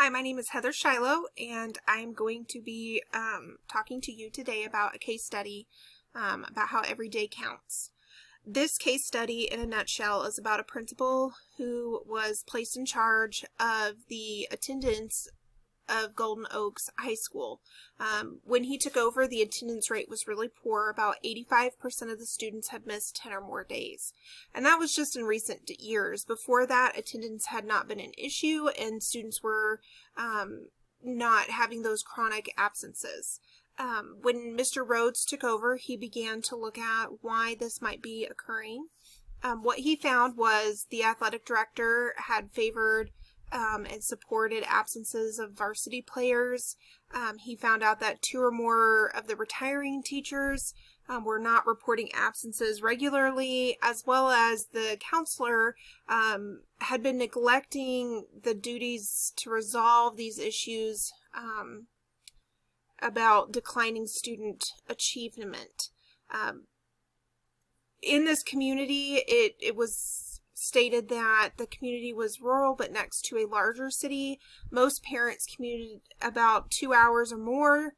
Hi, my name is Heather Shiloh, and I'm going to be talking to you today about a case study about how every day counts. This case study, in a nutshell, is about a principal who was placed in charge of the attendance of Golden Oaks High School. When he took over, the attendance rate was really poor. About 85% of the students had missed 10 or more days. And that was just in recent years. Before that, attendance had not been an issue, and students were not having those chronic absences. When Mr. Rhodes took over, he began to look at why this might be occurring. What he found was the athletic director had favored and supported absences of varsity players. He found out that 2 or more of the retiring teachers were not reporting absences regularly, as well as the counselor had been neglecting the duties to resolve these issues about declining student achievement. In this community, it was stated that the community was rural but next to a larger city. Most parents commuted about 2 hours or more,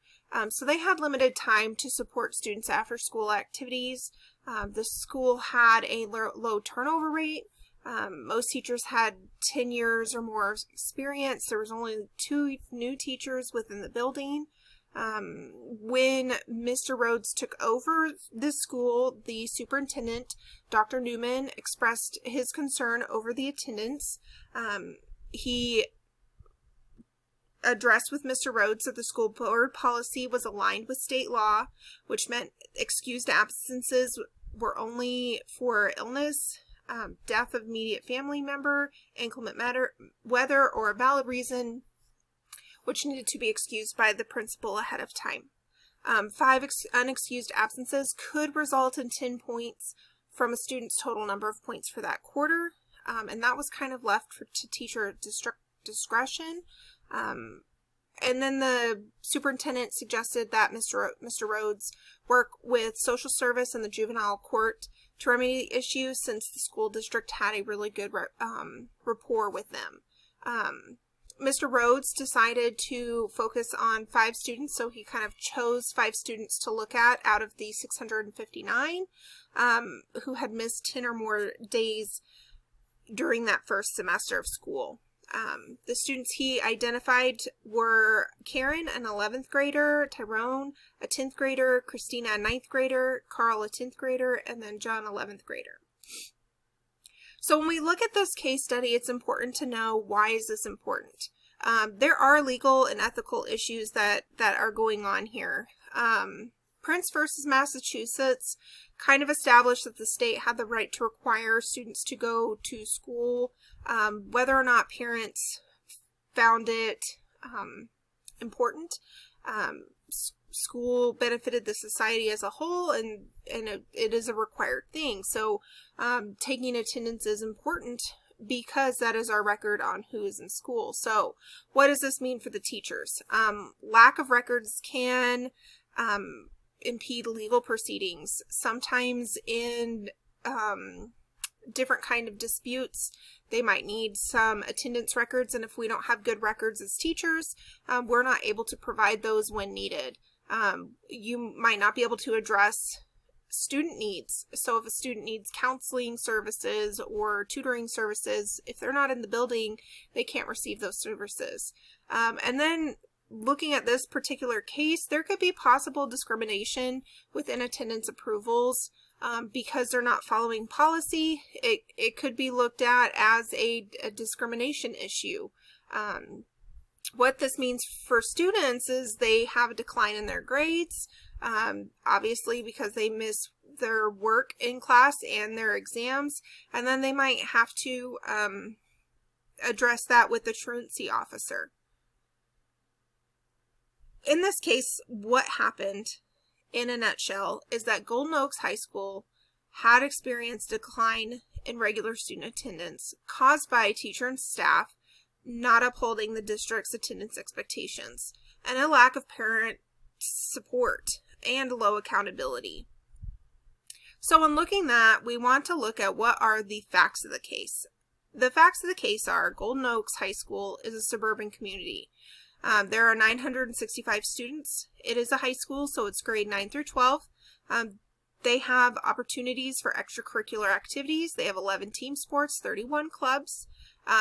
so they had limited time to support students' after-school activities. The school had a low turnover rate. Most teachers had 10 years or more experience. There was only 2 new teachers within the building. When Mr. Rhodes took over this school, the superintendent, Dr. Newman, expressed his concern over the attendance. He addressed with Mr. Rhodes that the school board policy was aligned with state law, which meant excused absences were only for illness, death of immediate family member, inclement weather, or a valid reason which needed to be excused by the principal ahead of time. 5 unexcused absences could result in 10 points from a student's total number of points for that quarter, and that was kind of left to teacher discretion. And then the superintendent suggested that Mr. Rhodes work with social service and the juvenile court to remedy the issue, since the school district had a really good rapport with them. Mr. Rhodes decided to focus on 5 students, so he kind of chose 5 students to look at out of the 659 who had missed 10 or more days during that first semester of school. The students he identified were Karen, an 11th grader, Tyrone, a 10th grader, Christina, a 9th grader, Carl, a 10th grader, and then John, 11th grader. So when we look at this case study, it's important to know, why is this important? There are legal and ethical issues that are going on here. Prince versus Massachusetts kind of established that the state had the right to require students to go to school, whether or not parents found it important. School benefited the society as a whole, and it is a required thing. So taking attendance is important because that is our record on who is in school. So what does this mean for the teachers? Lack of records can impede legal proceedings. Sometimes in different kind of disputes, they might need some attendance records, and if we don't have good records as teachers, we're not able to provide those when needed. You might not be able to address student needs. So if a student needs counseling services or tutoring services, if they're not in the building, they can't receive those services. And then looking at this particular case, there could be possible discrimination within attendance approvals because they're not following policy. It could be looked at as a discrimination issue. What this means for students is they have a decline in their grades, obviously because they miss their work in class and their exams, and then they might have to address that with the truancy officer. In this case, what happened, in a nutshell, is that Golden Oaks High School had experienced a decline in regular student attendance caused by teacher and staff not upholding the district's attendance expectations, and a lack of parent support and low accountability. So when looking at that, we want to look at what are the facts of the case. The facts of the case are Golden Oaks High School is a suburban community. There are 965 students. It is a high school, so it's grade 9 through 12. They have opportunities for extracurricular activities. They have 11 team sports, 31 clubs.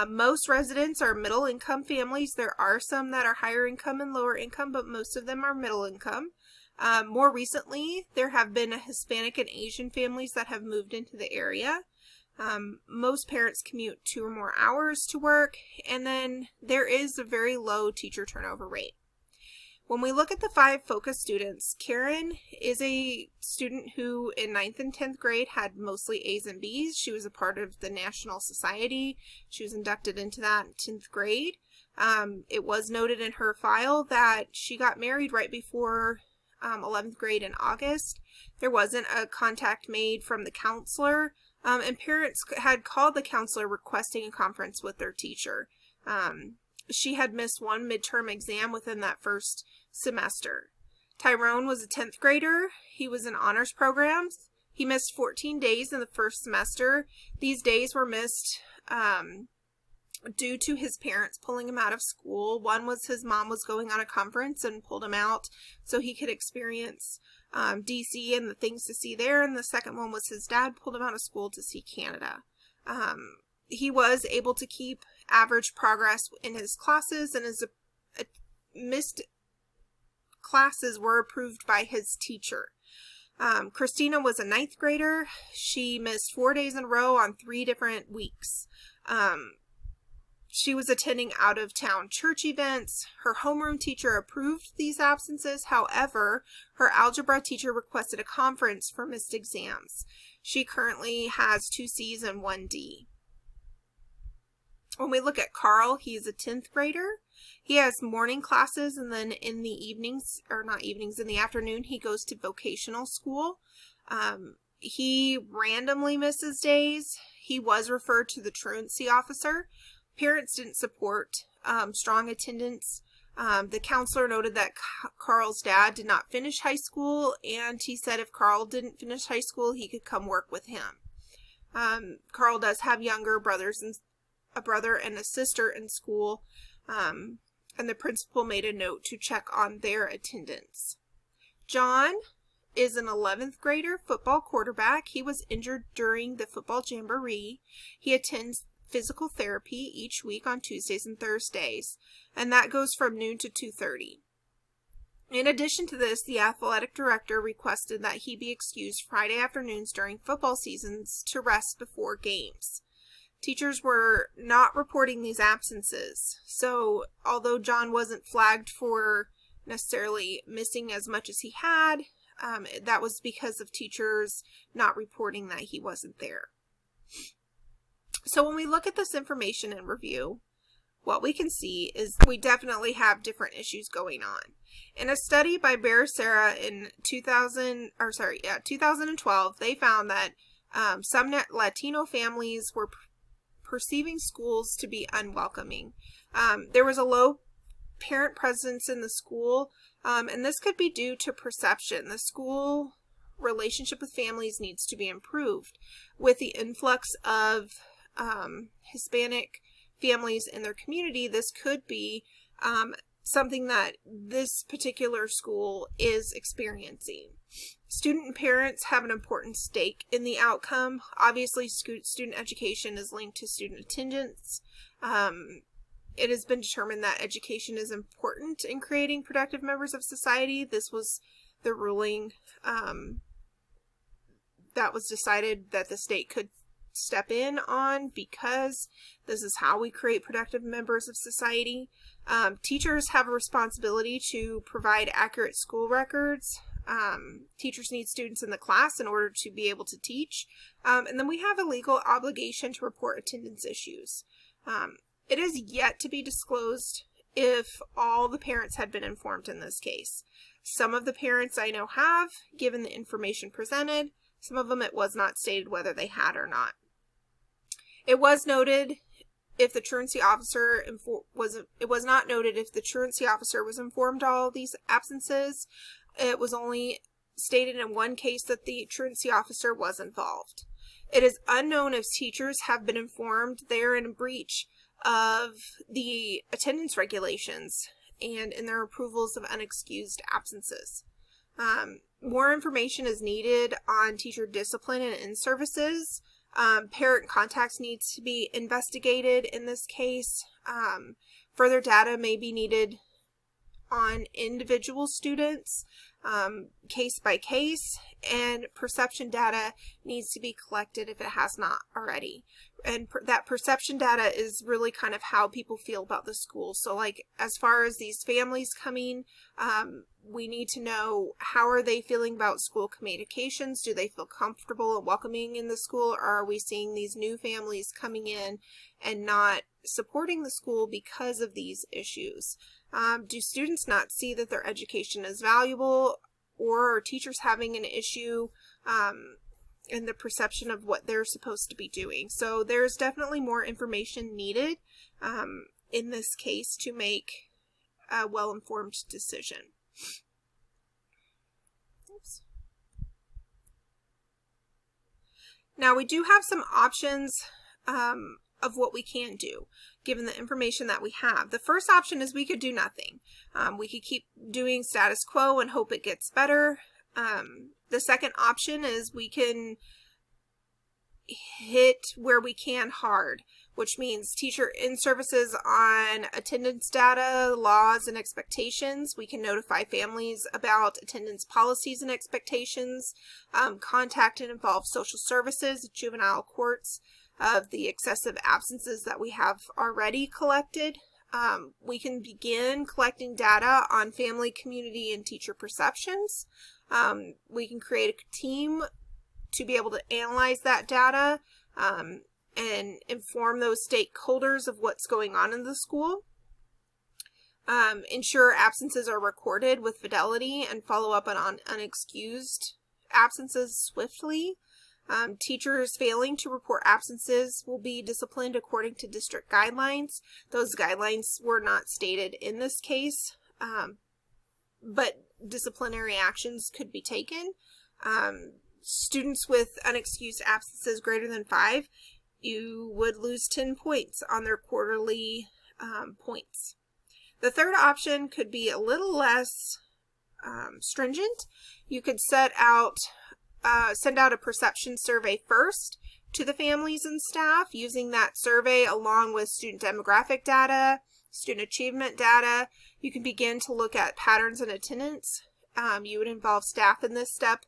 Most residents are middle income families. There are some that are higher income and lower income, but most of them are middle income. More recently, there have been Hispanic and Asian families that have moved into the area. Most parents commute 2 or more hours to work, and then there is a very low teacher turnover rate. When we look at the 5 focus students, Karen is a student who in 9th and 10th grade had mostly A's and B's. She was a part of the National Society. She was inducted into that in 10th grade. It was noted in her file that she got married right before 11th grade in August. There wasn't a contact made from the counselor, and parents had called the counselor requesting a conference with their teacher. She had missed 1 midterm exam within that first semester. Tyrone was a 10th grader. He was in honors programs. He missed 14 days in the first semester. These days were missed due to his parents pulling him out of school. One was his mom was going on a conference and pulled him out so he could experience DC and the things to see there. And the second one was his dad pulled him out of school to see Canada. He was able to keep average progress in his classes, and his missed classes were approved by his teacher. Christina was a 9th grader. She missed 4 days in a row on 3 different weeks. She was attending out-of-town church events. Her homeroom teacher approved these absences. However, her algebra teacher requested a conference for missed exams. She currently has 2 C's and 1 D. When we look at Carl, he's a 10th grader. He has morning classes, and then in the evenings, or not evenings, in the afternoon, he goes to vocational school. He randomly misses days. He was referred to the truancy officer. Parents didn't support strong attendance. The counselor noted that Carl's dad did not finish high school, and he said if Carl didn't finish high school, he could come work with him. Carl does have younger brothers and a brother and a sister in school, and the principal made a note to check on their attendance. John is an 11th grader football quarterback. He was injured during the football jamboree. He attends physical therapy each week on Tuesdays and Thursdays, and that goes from noon to 2:30. In addition to this, the athletic director requested that he be excused Friday afternoons during football seasons to rest before games. Teachers were not reporting these absences, so although John wasn't flagged for necessarily missing as much as he had, that was because of teachers not reporting that he wasn't there. So when we look at this information and review, what we can see is we definitely have different issues going on. In a study by Becerra in 2012, they found that some Latino families were perceiving schools to be unwelcoming. There was a low parent presence in the school, and this could be due to perception. The school relationship with families needs to be improved. With the influx of Hispanic families in their community, this could be something that this particular school is experiencing. Student and parents have an important stake in the outcome. Obviously, student education is linked to student attendance. It has been determined that education is important in creating productive members of society. This was the ruling that was decided that the state could step in on, because this is how we create productive members of society. Teachers have a responsibility to provide accurate school records. Teachers need students in the class in order to be able to teach. And then we have a legal obligation to report attendance issues. It is yet to be disclosed if all the parents had been informed in this case. Some of the parents I know have, given the information presented. Some of them it was not stated whether they had or not. It was noted if the truancy officer it was not noted if the truancy officer was informed of all these absences. It was only stated in one case that the truancy officer was involved. It is unknown if teachers have been informed they are in breach of the attendance regulations and in their approvals of unexcused absences. More information is needed on teacher discipline and in-services. Parent contacts needs to be investigated in this case. Further data may be needed on individual students, case by case, and perception data needs to be collected if it has not already. And that perception data is really kind of how people feel about the school. So like as far as these families coming, we need to know how are they feeling about school communications? Do they feel comfortable and welcoming in the school? Or are we seeing these new families coming in and not supporting the school because of these issues? Do students not see that their education is valuable, or are teachers having an issue in the perception of what they're supposed to be doing? So there's definitely more information needed in this case to make a well-informed decision. Oops. Now we do have some options of what we can do given the information that we have. The first option is we could do nothing. We could keep doing status quo and hope it gets better. The second option is we can hit where we can hard, which means teacher in-services on attendance data, laws, and expectations. We can notify families about attendance policies and expectations, contact and involve social services, juvenile courts, of the excessive absences that we have already collected. We can begin collecting data on family, community, and teacher perceptions. We can create a team to be able to analyze that data and inform those stakeholders of what's going on in the school. Ensure absences are recorded with fidelity and follow up on unexcused absences swiftly. Teachers failing to report absences will be disciplined according to district guidelines. Those guidelines were not stated in this case, but disciplinary actions could be taken. Students with unexcused absences greater than 5, you would lose 10 points on their quarterly points. The third option could be a little less stringent. You could send out a perception survey first to the families and staff. Using that survey along with student demographic data, student achievement data, you can begin to look at patterns in attendance. You would involve staff in this step.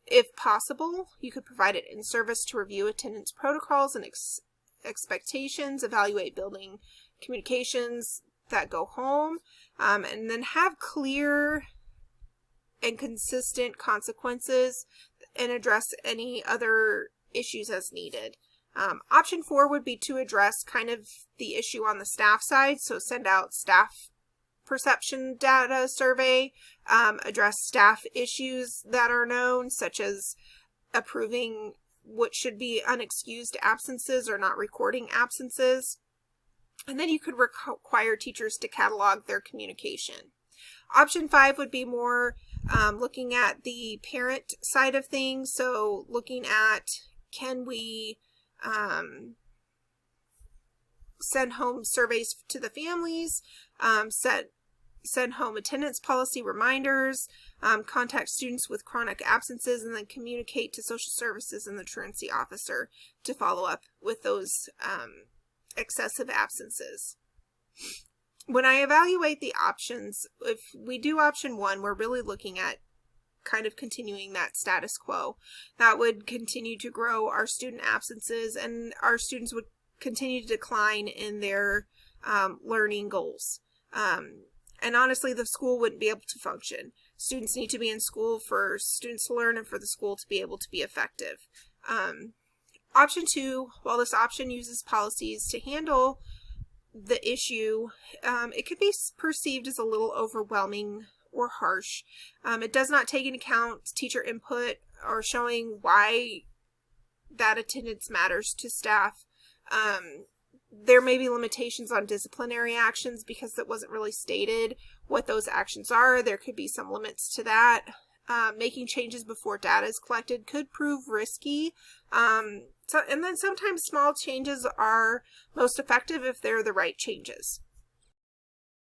If possible, you could provide it in service to review attendance protocols and expectations, evaluate building communications that go home, and then have clear and consistent consequences and address any other issues as needed. Option 4 would be to address kind of the issue on the staff side, so send out staff perception data survey, address staff issues that are known, such as approving what should be unexcused absences or not recording absences. And then you could require teachers to catalog their communication. Option 5 would be more looking at the parent side of things. So looking at, can we send home surveys to the families, send home attendance policy reminders, contact students with chronic absences, and then communicate to social services and the truancy officer to follow up with those excessive absences. When I evaluate the options, if we do option 1, we're really looking at kind of continuing that status quo. That would continue to grow our student absences, and our students would continue to decline in their learning goals. And honestly, the school wouldn't be able to function. Students need to be in school for students to learn and for the school to be able to be effective. Option 2, while this option uses policies to handle the issue, it could be perceived as a little overwhelming or harsh. It does not take into account teacher input or showing why that attendance matters to staff. There may be limitations on disciplinary actions because it wasn't really stated what those actions are. There could be some limits to that. making changes before data is collected could prove risky. And then sometimes small changes are most effective if they're the right changes.